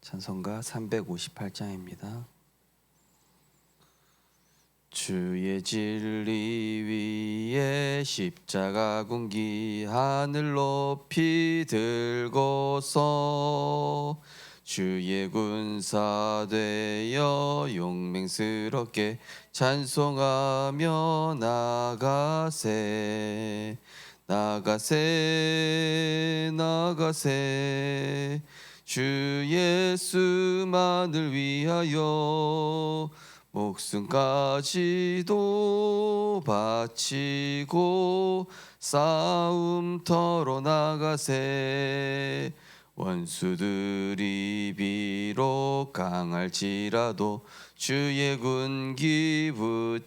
찬송가 358장입니다. 주의 진리 위에 십자가 군기 하늘 높이 들고서 주의 군사 되어 용맹스럽게 찬송하며 나가세 나가세 나가세 주 예수만을 위하여 목숨까지도 바치고 싸움터로 나가세 원수들이 비록 강할지라도 주의 군기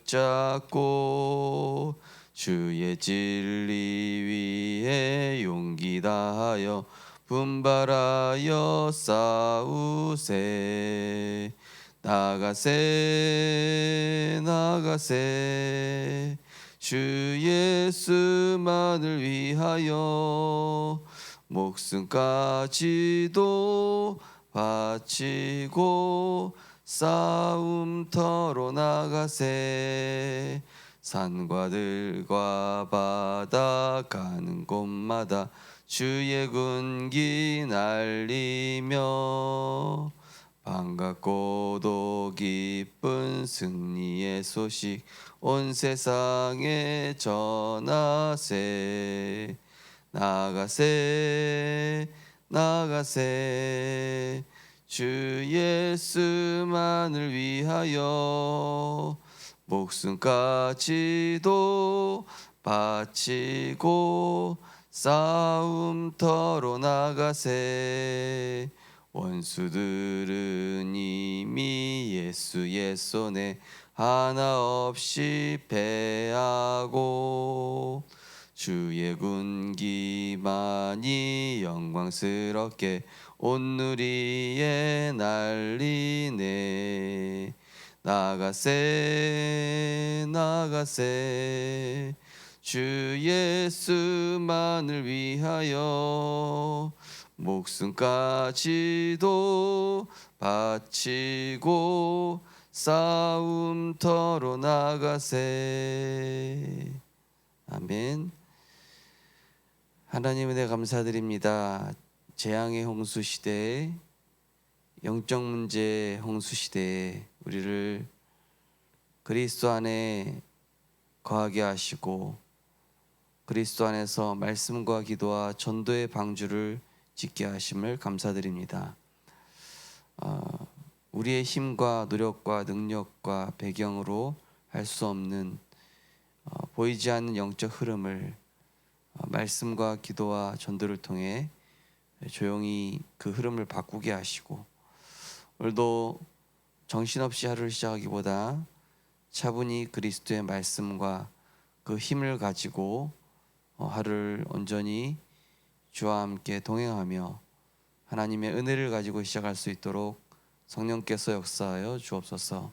붙잡고 주의 진리 위에 용기 다하여 분발하여 싸우세 나가세 나가세 주 예수만을 위하여 목숨까지도 바치고 싸움터로 나가세 산과 들과 바다 가는 곳마다 주의 군기 날리며 반갑고도 기쁜 승리의 소식 온 세상에 전하세 나가세 나가세 주 예수만을 위하여 목숨까지도 바치고 싸움터로 나가세 원수들은 이미 예수의 손에 하나 없이 패하고 주의 군기만이 영광스럽게 온 누리에 날리네 나가세 나가세 주 예수만을 위하여 목숨까지도 바치고 싸움터로 나가세 아멘. 하나님 은혜 감사드립니다. 재앙의 홍수 시대에 영적 문제 홍수 시대에 우리를 그리스도 안에 거하게 하시고 그리스도 안에서 말씀과 기도와 전도의 방주를 짓게 하심을 감사드립니다. 우리의 힘과 노력과 능력과 배경으로 할 수 없는 보이지 않는 영적 흐름을 말씀과 기도와 전도를 통해 조용히 그 흐름을 바꾸게 하시고 오늘도 정신없이 하루를 시작하기보다 차분히 그리스도의 말씀과 그 힘을 가지고 하루를 온전히 주와 함께 동행하며 하나님의 은혜를 가지고 시작할 수 있도록 성령께서 역사하여 주옵소서.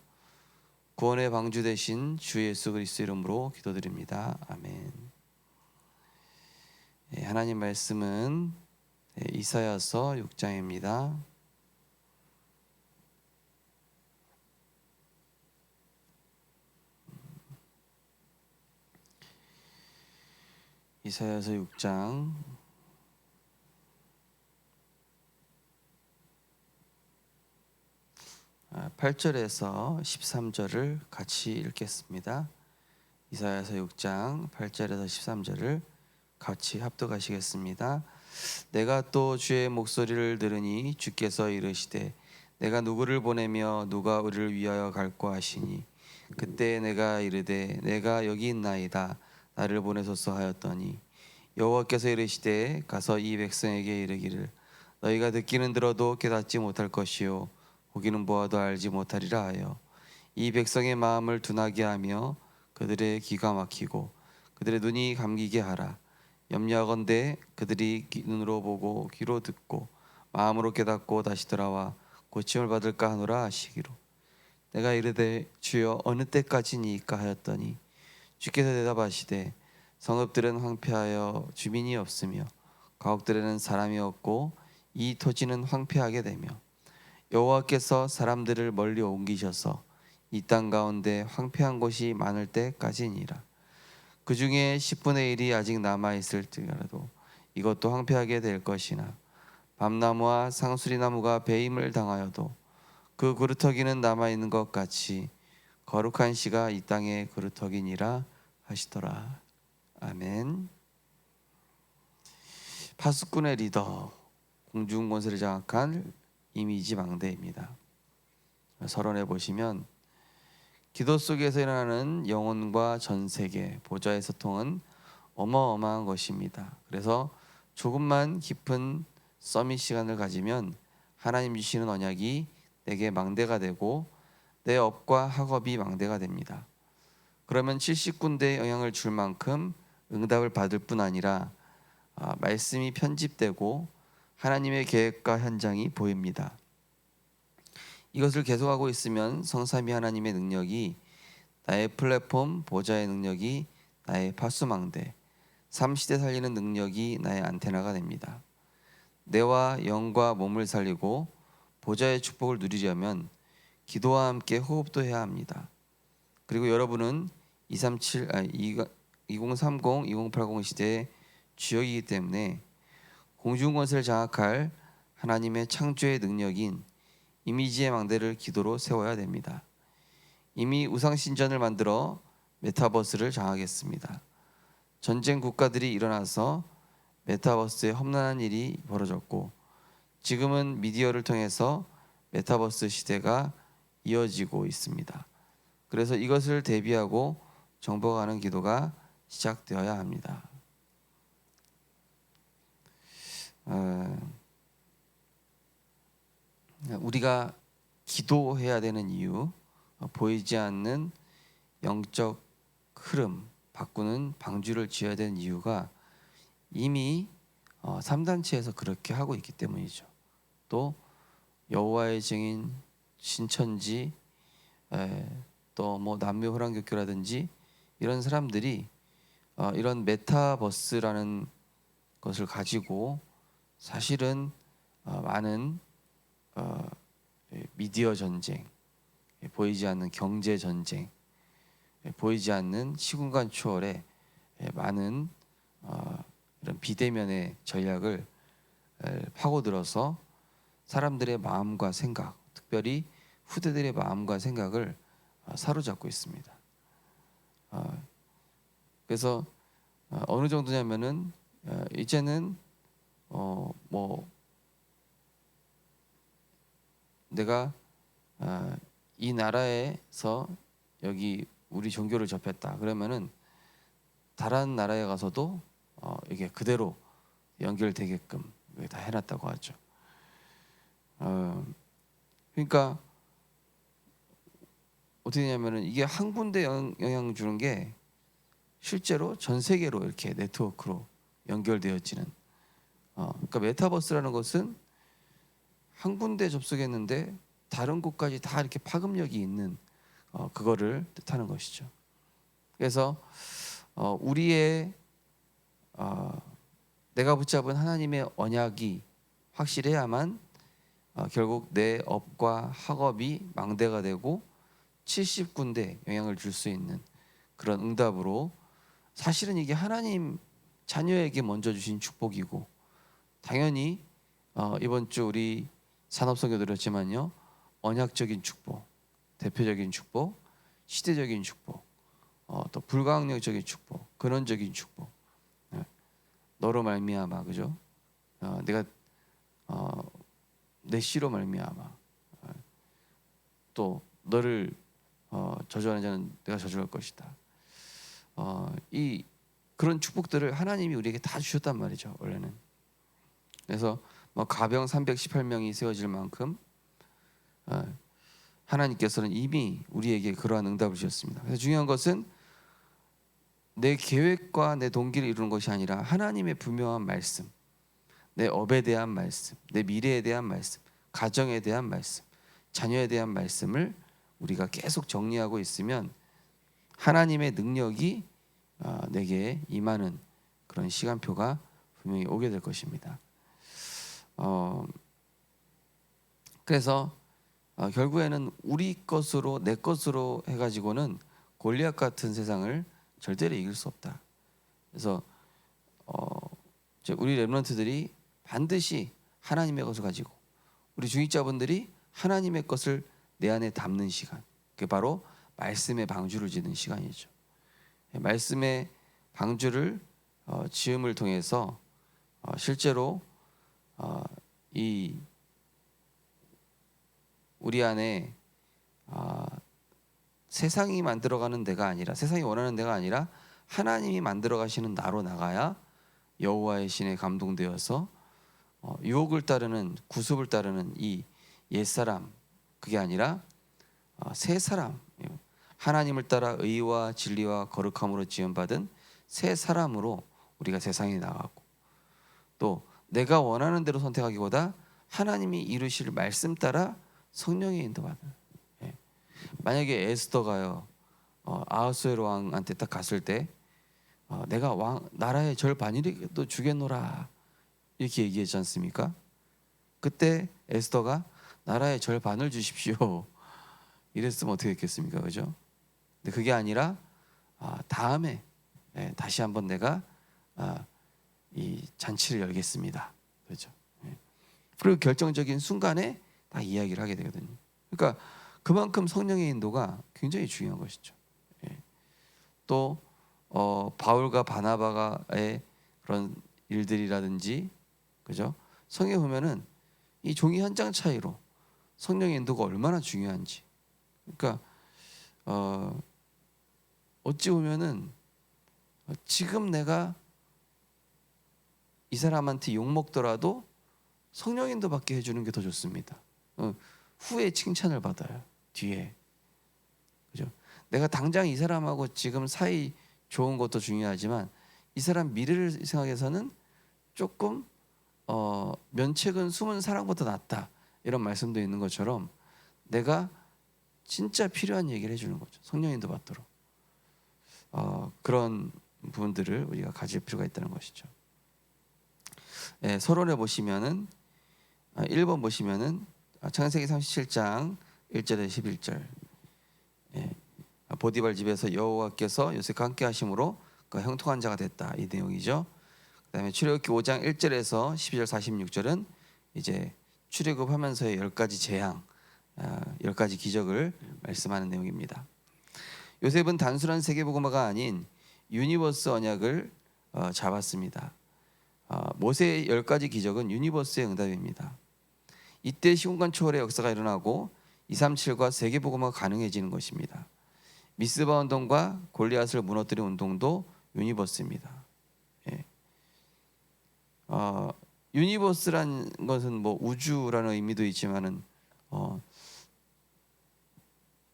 구원의 방주 되신 주 예수 그리스도 이름으로 기도드립니다. 아멘. 하나님 말씀은 이사야서 6장입니다. 이사야서 6장 8절에서 13절을 같이 읽겠습니다. 이사야서 6장 8절에서 13절을 같이 합독하시겠습니다. 내가 또 주의 목소리를 들으니 주께서 이르시되 내가 누구를 보내며 누가 우리를 위하여 갈꼬 하시니 그때 내가 이르되 내가 여기 있나이다 나를 보내소서 하였더니 여호와께서 이르시되 가서 이 백성에게 이르기를 너희가 듣기는 들어도 깨닫지 못할 것이요 보기는 보아도 알지 못하리라 하여 이 백성의 마음을 둔하게 하며 그들의 귀가 막히고 그들의 눈이 감기게 하라. 염려하건대 그들이 눈으로 보고 귀로 듣고 마음으로 깨닫고 다시 돌아와 고침을 받을까 하노라 하시기로 내가 이르되 주여 어느 때까지니이까 하였더니 주께서 대답하시되 성읍들은 황폐하여 주민이 없으며 가옥들에는 사람이 없고 이 토지는 황폐하게 되며 여호와께서 사람들을 멀리 옮기셔서 이 땅 가운데 황폐한 곳이 많을 때까지니라. 그 중에 10분의 1이 아직 남아 있을지라도 이것도 황폐하게 될 것이나 밤나무와 상수리나무가 배임을 당하여도 그 그루터기는 남아 있는 것 같이 거룩한 씨가 이 땅의 그루터기니라 하시더라. 아멘. 파수꾼의 리더, 공중 권세를 장악한 이미지 망대입니다. 서론에 보시면 기도 속에서 일어나는 영혼과 전 세계 보좌의 소통은 어마어마한 것입니다. 그래서 조금만 깊은 서밋 시간을 가지면 하나님 주시는 언약이 내게 망대가 되고 내 업과 학업이 망대가 됩니다. 그러면 70군데의 영향을 줄 만큼 응답을 받을 뿐 아니라 말씀이 편집되고 하나님의 계획과 현장이 보입니다. 이것을 계속하고 있으면 성삼위 하나님의 능력이 나의 플랫폼 보좌의 능력이 나의 파수망대, 3시대 살리는 능력이 나의 안테나가 됩니다. 뇌와 영과 몸을 살리고 보좌의 축복을 누리려면 기도와 함께 호흡도 해야 합니다. 그리고 여러분은 2030, 2080 시대의 주역이기 때문에 공중권세를 장악할 하나님의 창조의 능력인 이미지의 망대를 기도로 세워야 됩니다. 이미 우상신전을 만들어 메타버스를 장악했습니다. 전쟁 국가들이 일어나서 메타버스에 험난한 일이 벌어졌고 지금은 미디어를 통해서 메타버스 시대가 이어지고 있습니다. 그래서 이것을 대비하고 정복하는 기도가 시작되어야 합니다. 우리가 기도해야 되는 이유, 보이지 않는 영적 흐름 바꾸는 방주를 지어야 되는 이유가 이미 3단체에서 그렇게 하고 있기 때문이죠. 또 여호와의 증인, 신천지, 또 뭐 남묘호랑교교라든지 이런 사람들이 이런 메타버스라는 것을 가지고 사실은 많은 미디어 전쟁, 보이지 않는 경제 전쟁, 보이지 않는 시공간 초월에 많은 이런 비대면의 전략을 파고들어서 사람들의 마음과 생각, 특별히 후대들의 마음과 생각을 사로잡고 있습니다. 그래서 어느 정도냐면은 이제는 뭐 내가 이 나라에서 여기 우리 종교를 접했다 그러면은 다른 나라에 가서도 이게 그대로 연결되게끔 다 해놨다고 하죠. 그러니까 어떻게 되냐면은 이게 한 군데 영향 주는 게 실제로 전 세계로 이렇게 네트워크로 연결되어지는. 그러니까 메타버스라는 것은 한 군데 접속했는데 다른 곳까지 다 이렇게 파급력이 있는 그거를 뜻하는 것이죠. 그래서 우리의 내가 붙잡은 하나님의 언약이 확실해야만 결국 내 업과 학업이 망대가 되고 70군데 영향을 줄 수 있는 그런 응답으로, 사실은 이게 하나님 자녀에게 먼저 주신 축복이고 당연히 이번 주 우리 산업성교 들었지만요, 언약적인 축복, 대표적인 축복, 시대적인 축복, 또 불가항력적인 축복, 근원적인 축복, 너로 말미암아, 그죠? 내가 내 씨로 말미암아, 또 너를 저주하는 자는 내가 저주할 것이다. 이 그런 축복들을 하나님이 우리에게 다 주셨단 말이죠, 원래는. 그래서 가병 318명이 세워질 만큼 하나님께서는 이미 우리에게 그러한 응답을 주셨습니다. 그래서 중요한 것은 내 계획과 내 동기를 이루는 것이 아니라 하나님의 분명한 말씀, 내 업에 대한 말씀, 내 미래에 대한 말씀, 가정에 대한 말씀, 자녀에 대한 말씀을 우리가 계속 정리하고 있으면 하나님의 능력이 내게 임하는 그런 시간표가 분명히 오게 될 것입니다. 그래서 결국에는 우리 것으로 내 것으로 해가지고는 골리앗 같은 세상을 절대로 이길 수 없다. 그래서 이제 우리 렘넌트들이 반드시 하나님의 것을 가지고 우리 중직자분들이 하나님의 것을 내 안에 담는 시간, 그게 바로 말씀의 방주를 짓는 시간이죠. 말씀의 방주를 지음을 통해서 실제로 이 우리 안에 세상이 만들어가는 데가 아니라, 세상이 원하는 데가 아니라 하나님이 만들어 가시는 나로 나가야 여호와의 신에 감동되어서 유혹을 따르는, 구습을 따르는 이 옛사람, 그게 아니라 새 사람, 하나님을 따라 의와 진리와 거룩함으로 지음받은 새 사람으로 우리가 세상에 나가고, 또 내가 원하는 대로 선택하기보다 하나님이 이루실 말씀 따라 성령의 인도받는. 만약에 에스더가요 아하수에로 왕한테 딱 갔을 때 내가 나라의 절반이라도 주겠노라 이렇게 얘기했지 않습니까? 그때 에스더가 나라의 절반을 주십시오 이랬으면 어떻게 했겠습니까? 그죠? 근데 그게 아니라 다음에 다시 한번 내가 이 잔치를 열겠습니다. 그렇죠? 그리고 결정적인 순간에 다 이야기를 하게 되거든요. 그러니까 그만큼 성령의 인도가 굉장히 중요한 것이죠. 또 바울과 바나바가의 그런 일들이라든지, 그죠? 성경에 보면은 이 종이 한 장 차이로 성령의 인도가 얼마나 중요한지. 그러니까 어찌 보면은 지금 내가 이 사람한테 욕 먹더라도 성령 인도 받게 해주는 게 더 좋습니다. 후에 칭찬을 받아요. 뒤에, 그죠? 내가 당장 이 사람하고 지금 사이 좋은 것도 중요하지만 이 사람 미래를 생각해서는 조금 면책은 숨은 사랑보다 낫다 이런 말씀도 있는 것처럼 내가 진짜 필요한 얘기를 해주는 거죠. 성령 인도 받도록. 그런 부분들을 우리가 가질 필요가 있다는 것이죠. 서론에 보시면은 1번 보시면은 창세기 37장 1절에 11절. 보디발 집에서 여호와께서 요셉과 함께 하심으로 그 형통한 자가 됐다, 이 내용이죠. 그다음에 출애굽기 5장 1절에서 12절 46절은 이제 출애굽하면서의 10가지 재앙, 10가지 기적을 말씀하는 내용입니다. 요셉은 단순한 세계복음화가 아닌 유니버스 언약을 잡았습니다. 모세의 10가지 기적은 유니버스의 응답입니다. 이때 시공간 초월의 역사가 일어나고 237과 세계복음화가 가능해지는 것입니다. 미스바 운동과 골리앗을 무너뜨린 운동도 유니버스입니다. 유니버스란 것은 뭐 우주라는 의미도 있지만은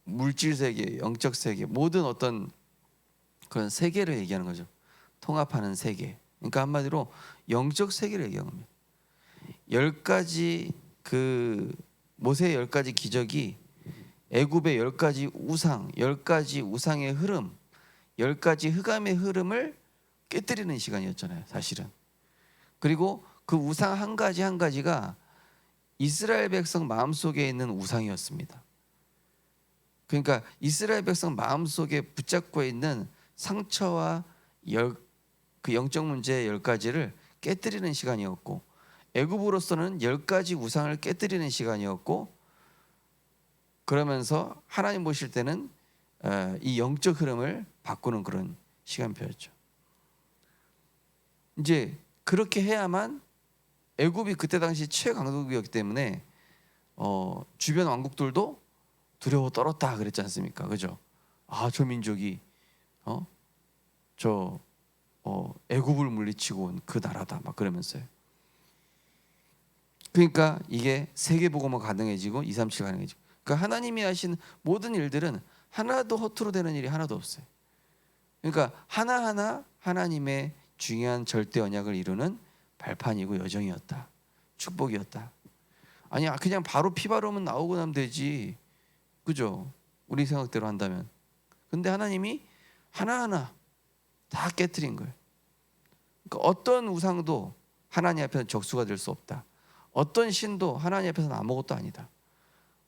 물질 세계, 영적 세계, 모든 어떤 그런 세계를 얘기하는 거죠. 통합하는 세계. 그러니까 한마디로 영적 세계를 얘기하는 겁니다. 10가지 그 모세의 10가지 기적이 애굽의 10가지 우상, 10가지 우상의 흐름, 10가지 흑암의 흐름을 깨뜨리는 시간이었잖아요, 사실은. 그리고 그 우상 한 가지 한 가지가 이스라엘 백성 마음속에 있는 우상이었습니다. 그러니까 이스라엘 백성 마음속에 붙잡고 있는 상처와 그 영적 문제의 10가지를 깨뜨리는 시간이었고, 애굽으로서는 10가지 우상을 깨뜨리는 시간이었고, 그러면서 하나님 보실 때는 이 영적 흐름을 바꾸는 그런 시간표였죠. 이제 그렇게 해야만, 애굽이 그때 당시 최강국이었기 때문에 주변 왕국들도 두려워 떨었다 그랬지 않습니까? 그죠? 저 민족이 애굽을 물리치고 온 그 나라다 막 그러면서요. 그러니까 이게 세계복음화 가능해지고 237 가능해지고, 그러니까 하나님이 하신 모든 일들은 하나도 허투루 되는 일이 하나도 없어요. 그러니까 하나하나 하나님의 중요한 절대 언약을 이루는 발판이고 여정이었다, 축복이었다. 아니 그냥 바로 피 바르면 나오고 나면 되지, 그죠? 우리 생각대로 한다면. 근데 하나님이 하나하나 다 깨트린 거예요. 그러니까 어떤 우상도 하나님 앞에서는 적수가 될 수 없다. 어떤 신도 하나님 앞에서는 아무것도 아니다.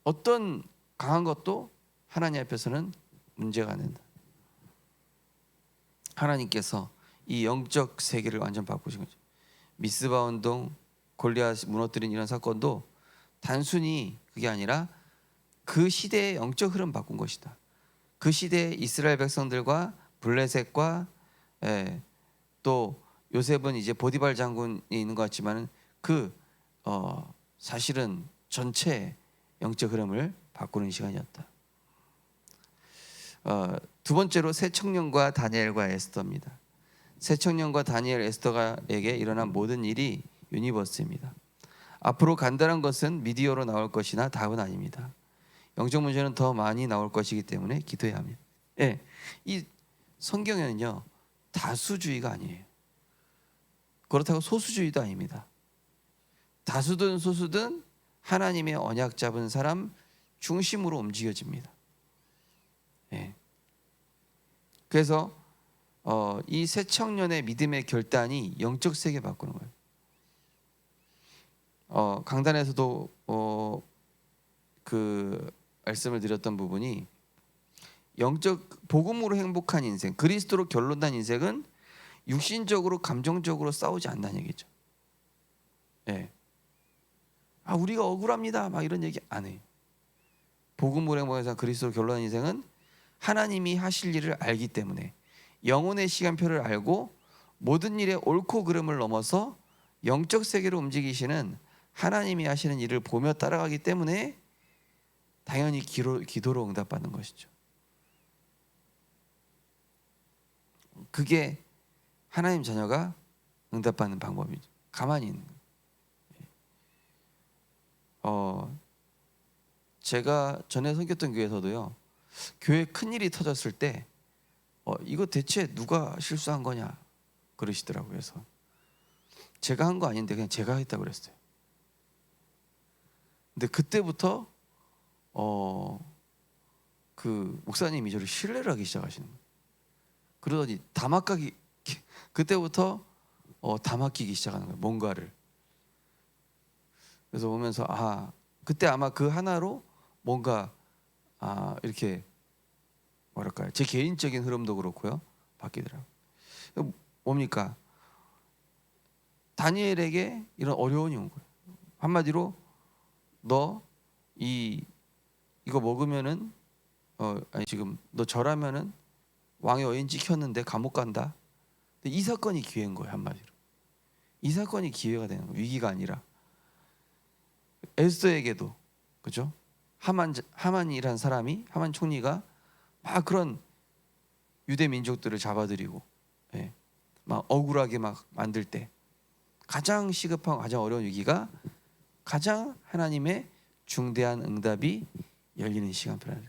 어떤 강한 것도 하나님 앞에서는 문제가 안 된다. 하나님께서 이 영적 세계를 완전 바꾸신 거죠. 미스바 운동, 골리앗 무너뜨린 이런 사건도 단순히 그게 아니라 그 시대의 영적 흐름 바꾼 것이다. 그 시대의 이스라엘 백성들과 블레셋과 또 요셉은 이제 보디발 장군이 있는 것 같지만 그 사실은 전체 영적 흐름을 바꾸는 시간이었다. 두 번째로 새 청년과 다니엘과 에스더입니다. 새 청년과 다니엘, 에스더에게 일어난 모든 일이 유니버스입니다. 앞으로 간단한 것은 미디어로 나올 것이나 답은 아닙니다. 영적 문제는 더 많이 나올 것이기 때문에 기도해야 합니다. 이 성경에는요 다수주의가 아니에요. 그렇다고 소수주의도 아닙니다. 다수든 소수든 하나님의 언약 잡은 사람 중심으로 움직여집니다. 그래서 이 새 청년의 믿음의 결단이 영적 세계 바꾸는 거예요. 강단에서도 그 말씀을 드렸던 부분이 영적 복음으로 행복한 인생, 그리스도로 결론난 인생은 육신적으로 감정적으로 싸우지 않는다는 얘기죠. 우리가 억울합니다 막 이런 얘기 안 해요. 복음으로 행복해서 그리스도로 결론난 인생은 하나님이 하실 일을 알기 때문에 영혼의 시간표를 알고 모든 일의 옳고 그름을 넘어서 영적 세계로 움직이시는 하나님이 하시는 일을 보며 따라가기 때문에 당연히 기도로 응답받는 것이죠. 그게 하나님 자녀가 응답받는 방법이죠. 가만히 있는 거예요. 제가 전에 섬겼던 교회에서도요, 교회 큰일이 터졌을 때 이거 대체 누가 실수한 거냐 그러시더라고요. 그래서 제가 한 거 아닌데 그냥 제가 했다고 그랬어요. 근데 그때부터 그 목사님이 저를 신뢰를 하기 시작하시는 거예요. 그러더니 다 맡기기, 그때부터 다 맡기기 시작하는 거예요. 뭔가를. 그래서 보면서 그때 아마 그 하나로 뭔가 이렇게 뭐랄까요, 제 개인적인 흐름도 그렇고요 바뀌더라고요. 뭡니까? 다니엘에게 이런 어려움이 온 거예요. 한마디로 너 이거 먹으면은 지금 너 절하면은 왕의 여인 찍혔는데 감옥 간다. 근데 이 사건이 기회인 거예요. 한마디로 이 사건이 기회가 되는 거예요. 위기가 아니라. 에스더에게도 그죠? 하만이란 사람이, 하만 총리가 막 그런 유대 민족들을 잡아들이고 막 억울하게 막 만들 때 가장 시급한, 가장 어려운 위기가 가장 하나님의 중대한 응답이 열리는 시간표라는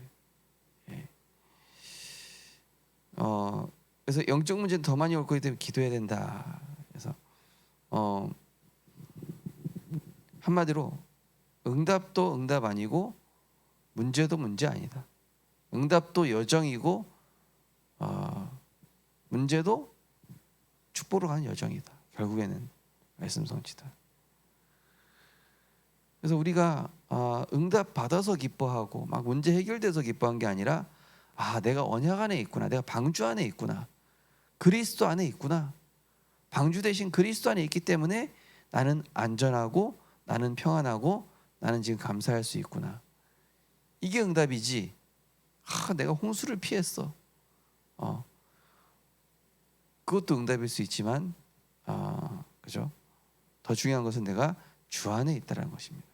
거예요. 그래서 영적 문제는 더 많이 올 거기 때문에 기도해야 된다. 그래서 한마디로 응답도 응답 아니고 문제도 문제 아니다. 응답도 여정이고 문제도 축복으로 가는 여정이다. 결국에는 말씀 성취다. 그래서 우리가 응답 받아서 기뻐하고 막 문제 해결돼서 기뻐한 게 아니라 내가 언약 안에 있구나, 내가 방주 안에 있구나, 그리스도 안에 있구나, 방주 대신 그리스도 안에 있기 때문에 나는 안전하고 나는 평안하고 나는 지금 감사할 수 있구나. 이게 응답이지. 내가 홍수를 피했어. 그것도 응답일 수 있지만 그죠? 더 중요한 것은 내가 주 안에 있다는 것입니다.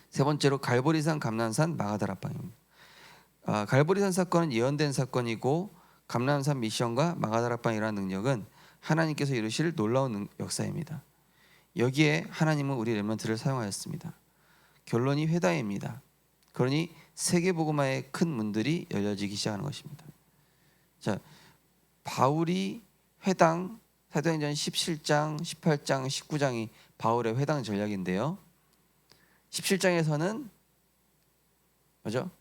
세 번째로 갈보리산, 감람산, 마가다락방입니다. 갈보리산 사건은 예언된 사건이고 감람산 미션과 마가다락방이라는 능력은 하나님께서 이루실 놀라운 역사입니다. 여기에 하나님은 우리 렘넌트를 사용하였습니다. 결론이 회당입니다. 그러니 세계복음화의 큰 문들이 열려지기 시작하는 것입니다. 자, 바울이 회당, 사도행전 17장, 18장, 19장이 바울의 회당 전략인데요. 17장에서는 그죠?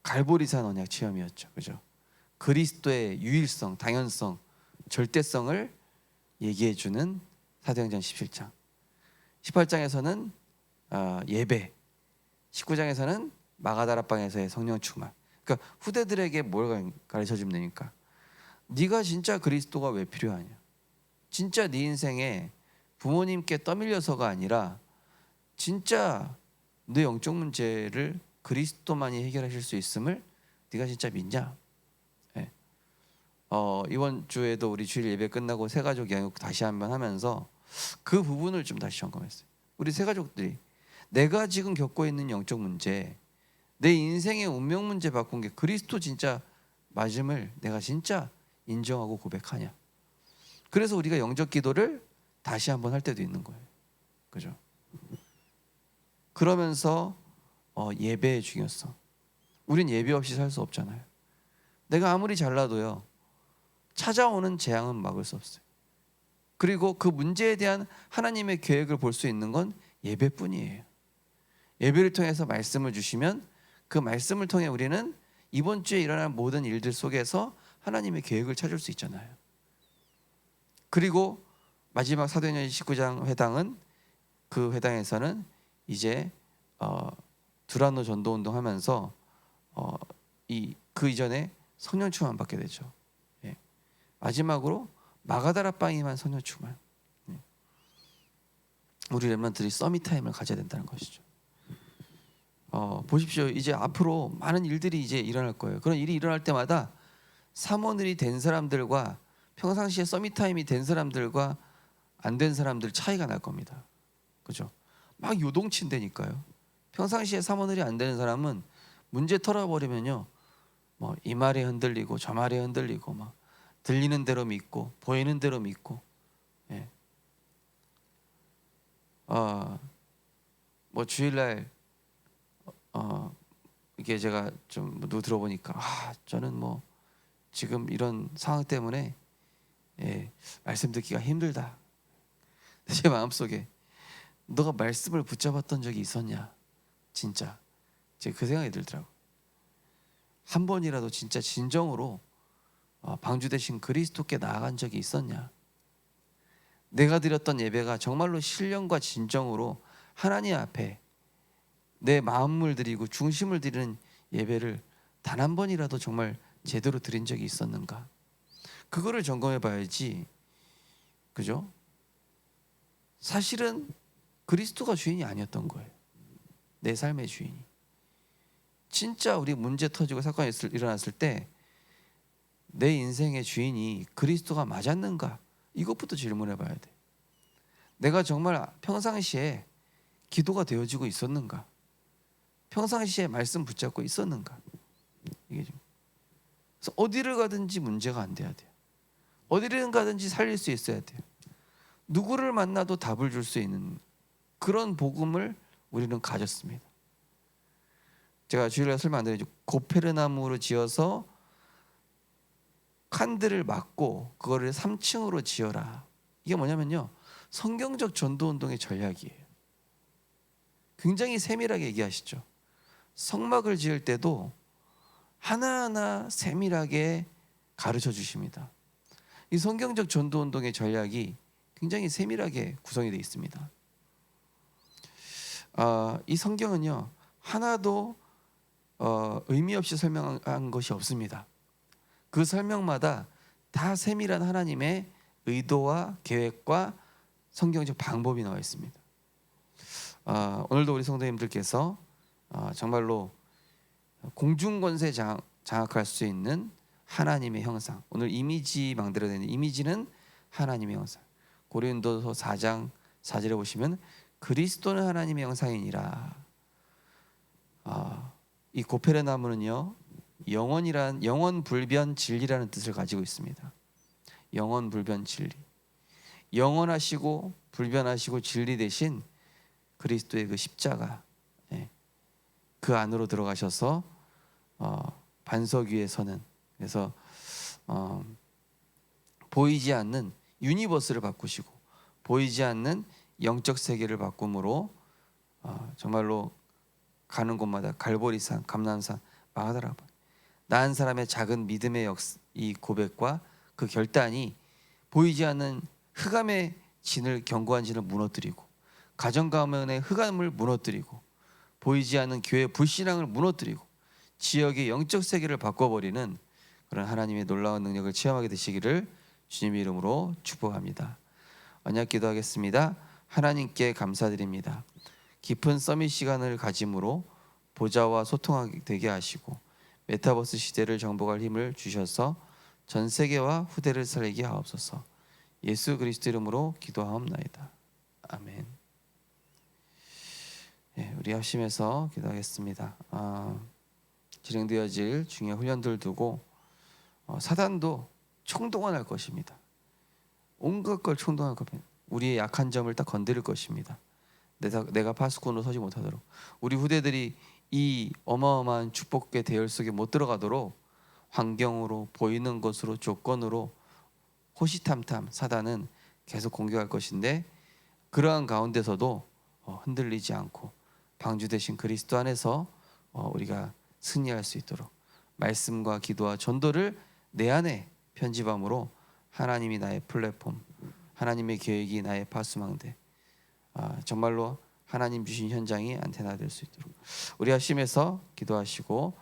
갈보리산 언약 체험이었죠. 그죠? 그리스도의 유일성, 당연성, 절대성을 얘기해 주는 사도행전 17장. 18장에서는 예배, 19장에서는 마가다라방에서의 성령 충만. 그러니까 후대들에게 뭘 가르쳐 주면 되니까 네가 진짜 그리스도가 왜 필요하냐. 진짜 네 인생에 부모님께 떠밀려서가 아니라 진짜 내 영적 문제를 그리스도만이 해결하실 수 있음을 네가 진짜 믿냐. 예. 이번 주에도 우리 주일 예배 끝나고 새가족 양육 다시 한번 하면서 그 부분을 좀 다시 점검했어요. 우리 새가족들이 내가 지금 겪고 있는 영적 문제, 내 인생의 운명 문제 바꾼 게 그리스도 진짜 맞음을 내가 진짜 인정하고 고백하냐. 그래서 우리가 영적 기도를 다시 한번 할 때도 있는 거예요. 그죠? 그러면서 예배의 중요성. 우린 예배 없이 살 수 없잖아요. 내가 아무리 잘나도요, 찾아오는 재앙은 막을 수 없어요. 그리고 그 문제에 대한 하나님의 계획을 볼 수 있는 건 예배뿐이에요. 예배를 통해서 말씀을 주시면 그 말씀을 통해 우리는 이번 주에 일어날 모든 일들 속에서 하나님의 계획을 찾을 수 있잖아요. 그리고 마지막 사도행전 19장 회당은 그 회당에서는 이제 두란노 전도운동 하면서 그 이전에 성령 충만 받게 되죠. 예. 마지막으로 마가다라방이만 성령 충만. 예. 우리 렘넌트들이 서밋 타임을 가져야 된다는 것이죠. 보십시오. 이제 앞으로 많은 일들이 이제 일어날 거예요. 그런 일이 일어날 때마다 사모늘이 된 사람들과 평상시에 서밋 타임이 된 사람들과 안 된 사람들 차이가 날 겁니다. 그죠? 막 요동친다니까요. 평상시에 사모늘이 안 되는 사람은 문제 털어버리면요, 뭐 이 말에 흔들리고 저 말에 흔들리고 막 들리는 대로 믿고 보이는 대로 믿고. 예. 뭐 주일날 이게 제가 좀 누구 들어보니까 저는 뭐 지금 이런 상황 때문에 말씀 듣기가 힘들다. 제 마음속에 너가 말씀을 붙잡았던 적이 있었냐? 진짜 제가 그 생각이 들더라고요. 한 번이라도 진짜 진정으로 방주 되신 그리스도께 나아간 적이 있었냐? 내가 드렸던 예배가 정말로 신령과 진정으로 하나님 앞에 내 마음을 드리고 중심을 드리는 예배를 단 한 번이라도 정말 제대로 드린 적이 있었는가? 그거를 점검해 봐야지. 그죠? 사실은 그리스도가 주인이 아니었던 거예요. 내 삶의 주인이. 진짜 우리 문제 터지고 사건이 일어났을 때 내 인생의 주인이 그리스도가 맞았는가? 이것부터 질문해 봐야 돼. 내가 정말 평상시에 기도가 되어지고 있었는가? 평상시에 말씀 붙잡고 있었는가? 이게 좀. 그래서 어디를 가든지 문제가 안 돼야 돼요. 어디를 가든지 살릴 수 있어야 돼요. 누구를 만나도 답을 줄 수 있는 그런 복음을 우리는 가졌습니다. 제가 주일날 설명 안 드리죠. 고페르나무로 지어서 칸들을 막고 그거를 3층으로 지어라. 이게 뭐냐면요, 성경적 전도운동의 전략이에요. 굉장히 세밀하게 얘기하시죠. 성막을 지을 때도 하나하나 세밀하게 가르쳐 주십니다. 이 성경적 전도운동의 전략이 굉장히 세밀하게 구성이 되어 있습니다. 이 성경은요, 하나도 의미 없이 설명한 것이 없습니다. 그 설명마다 다 세밀한 하나님의 의도와 계획과 성경적 방법이 나와 있습니다. 오늘도 우리 성도님들께서 정말로 공중권세 장악할 수 있는 하나님의 형상, 오늘 이미지 만들어내는 이미지는 하나님의 형상. 고린도서 4장 4절에 보시면 그리스도는 하나님의 형상이니라. 이 고페르나무는요, 영원 불변 진리라는 뜻을 가지고 있습니다. 영원 불변 진리. 영원하시고 불변하시고 진리 대신 그리스도의 그 십자가, 그 안으로 들어가셔서 반석 위에 서는, 그래서 보이지 않는 유니버스를 바꾸시고 보이지 않는 영적 세계를 바꿈으로 정말로 가는 곳마다 갈보리산, 감람산, 마가다라방, 나은 사람의 작은 믿음의 이 고백과 그 결단이 보이지 않는 흑암의 진을, 견고한 진을 무너뜨리고 가정 가문의 흑암을 무너뜨리고 보이지 않는 교회 불신앙을 무너뜨리고 지역의 영적 세계를 바꿔버리는 그런 하나님의 놀라운 능력을 체험하게 되시기를 주님의 이름으로 축복합니다. 언약 기도하겠습니다. 하나님께 감사드립니다. 깊은 서밋 시간을 가짐으로 보좌와 소통하게 되게 하시고 메타버스 시대를 정복할 힘을 주셔서 전 세계와 후대를 살리게 하옵소서. 예수 그리스도 이름으로 기도하옵나이다. 아멘. 우리 합심해서 기도하겠습니다. 진행되어질 중요한 훈련들 두고 사단도 총동원할 것입니다. 온갖 걸 총동원할 겁니다. 우리의 약한 점을 딱 건드릴 것입니다. 내가 파수꾼으로 서지 못하도록, 우리 후대들이 이 어마어마한 축복의 대열 속에 못 들어가도록 환경으로, 보이는 것으로, 조건으로 호시탐탐 사단은 계속 공격할 것인데, 그러한 가운데서도 흔들리지 않고 방주 되신 그리스도 안에서 우리가 승리할 수 있도록 말씀과 기도와 전도를 내 안에 편집함으로 하나님이 나의 플랫폼, 하나님의 계획이 나의 파수망대, 정말로 하나님 주신 현장이 안테나 될 수 있도록 우리 합심해서 기도하시고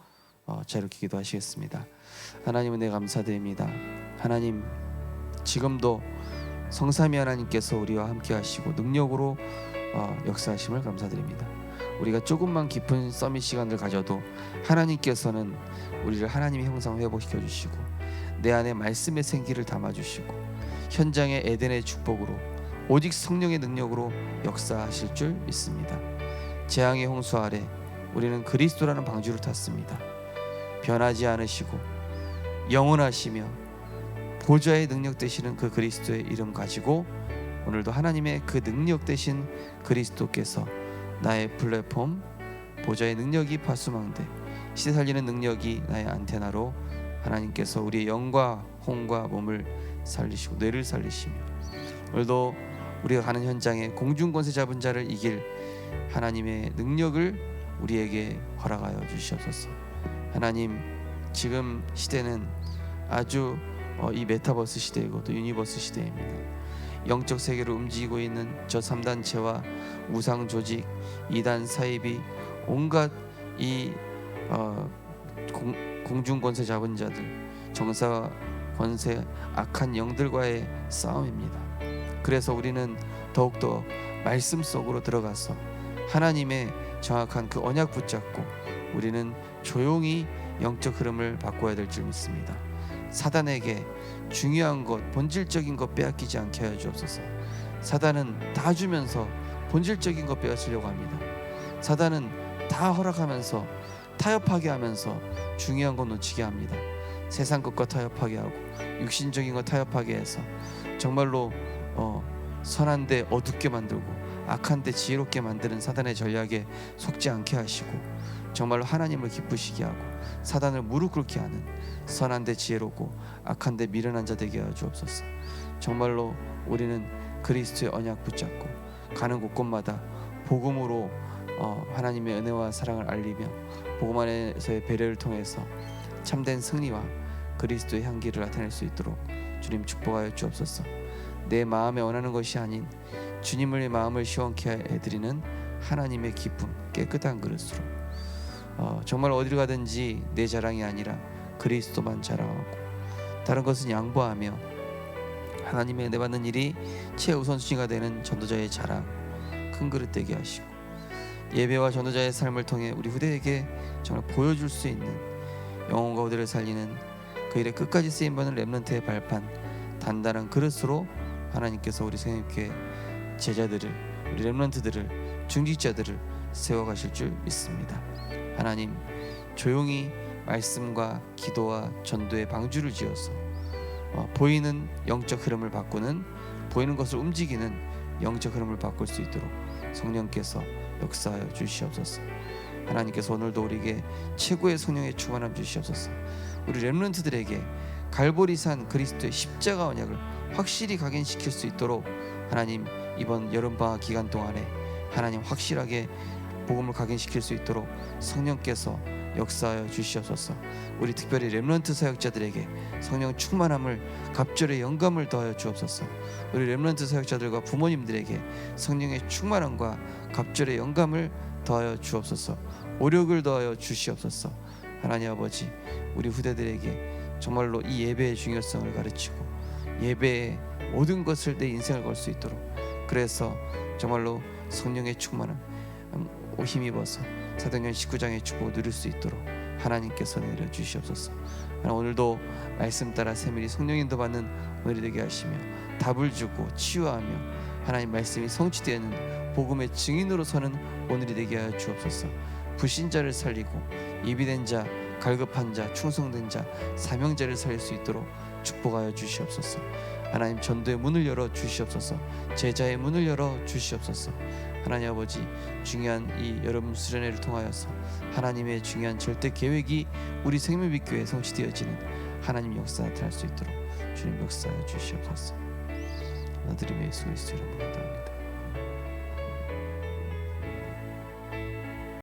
자유롭게 기도하시겠습니다. 하나님 은혜 감사드립니다. 하나님, 지금도 성삼위 하나님께서 우리와 함께 하시고 능력으로 역사하심을 감사드립니다. 우리가 조금만 깊은 서밋 시간을 가져도 하나님께서는 우리를 하나님의 형상 회복시켜 주시고 내 안에 말씀의 생기를 담아 주시고 현장의 에덴의 축복으로 오직 성령의 능력으로 역사하실 줄 믿습니다. 재앙의 홍수 아래 우리는 그리스도라는 방주를 탔습니다. 변하지 않으시고 영원하시며 보좌의 능력 되시는 그 그리스도의 이름 가지고 오늘도 하나님의 그 능력 되신 그리스도께서 나의 플랫폼, 보좌의 능력이 파수망대, 시대 살리는 능력이 나의 안테나로 하나님께서 우리의 영과 혼과 몸을 살리시고 뇌를 살리시며 오늘도 우리가 가는 현장에 공중권세 잡은 자를 이길 하나님의 능력을 우리에게 허락하여 주시옵소서. 하나님, 지금 시대는 아주 이 메타버스 시대이고 또 유니버스 시대입니다. 영적 세계로 움직이고 있는 저 3단체와 우상 조직, 이단 사이비, 온갖 이 공중 권세 잡은 자들, 정사 권세 악한 영들과의 싸움입니다. 그래서 우리는 더욱더 말씀 속으로 들어가서 하나님의 정확한 그 언약 붙잡고 우리는 조용히 영적 흐름을 바꿔야 될 줄 믿습니다. 사단에게 중요한 것, 본질적인 것 빼앗기지 않게 하여 주옵소서. 사단은 다 주면서 본질적인 것 빼앗으려고 합니다. 사단은 다 허락하면서 타협하게 하면서 중요한 것 놓치게 합니다. 세상 것과 타협하게 하고 육신적인 것 타협하게 해서 정말로 선한데 어둡게 만들고 악한데 지혜롭게 만드는 사단의 전략에 속지 않게 하시고 정말로 하나님을 기쁘시게 하고 사단을 무릎 꿇게 하는 선한데 지혜롭고 악한데 미련한 자 되게 하여 주옵소서. 정말로 우리는 그리스도의 언약 붙잡고 가는 곳곳마다 복음으로 하나님의 은혜와 사랑을 알리며 복음 안에서의 배려를 통해서 참된 승리와 그리스도의 향기를 나타낼 수 있도록 주님 축복하여 주옵소서. 내 마음에 원하는 것이 아닌 주님의 마음을 시원케 해드리는 하나님의 기쁨, 깨끗한 그릇으로 정말 어디를 가든지 내 자랑이 아니라 그리스도만 자랑하고 다른 것은 양보하며 하나님의 은혜 받는 일이 최우선순위가 되는 전도자의 자랑, 큰 그릇 되게 하시고 예배와 전도자의 삶을 통해 우리 후대에게 정말 보여줄 수 있는 영혼과 후대를 살리는 그 일에 끝까지 쓰임받는 렘넌트의 발판, 단단한 그릇으로 하나님께서 우리 생명교회 제자들을, 우리 렘넌트들을, 중직자들을 세워가실 줄 믿습니다. 하나님, 조용히 말씀과 기도와 전도의 방주를 지어서 보이는 영적 흐름을 바꾸는, 보이는 것을 움직이는 영적 흐름을 바꿀 수 있도록 성령께서 역사하여 주시옵소서. 하나님께서 오늘도 우리에게 최고의 성령의 충만함 주시옵소서. 우리 렘넌트들에게 갈보리산 그리스도의 십자가 언약을 확실히 각인시킬 수 있도록 하나님, 이번 여름방학 기간 동안에 하나님 확실하게 복음을 각인시킬 수 있도록 성령께서 역사하여 주시옵소서. 우리 특별히 렘넌트 사역자들에게 성령 충만함을, 갑절의 영감을 더하여 주옵소서. 우리 렘넌트 사역자들과 부모님들에게 성령의 충만함과 갑절의 영감을 더하여 주옵소서. 오력을 더하여 주시옵소서. 하나님 아버지, 우리 후대들에게 정말로 이 예배의 중요성을 가르치고 예배의 모든 것을 내 인생을 걸 수 있도록, 그래서 정말로 성령의 충만함 힘입어서 사도행전 19장의 축복을 누릴 수 있도록 하나님께서 내려 주시옵소서. 오늘도 말씀 따라 세밀히 성령 인도 받는 오늘이 되게 하시며 답을 주고 치유하며 하나님 말씀이 성취되는 복음의 증인으로 서는 오늘이 되게 하여 주옵소서. 불신자를 살리고 예비된 자, 갈급한 자, 충성된 자, 사명자를 살릴 수 있도록 축복하여 주시옵소서. 하나님 전도의 문을 열어 주시옵소서. 제자의 문을 열어 주시옵소서. 하나님 아버지, 중요한 이 여름 수련회를 통하여서 하나님의 중요한 절대 계획이 우리 생명빛교회에 성취되어지는 하나님 역사 나타날 수 있도록 주님 역사하여 주시옵소서. 나드리며 예수 그리스도 이름으로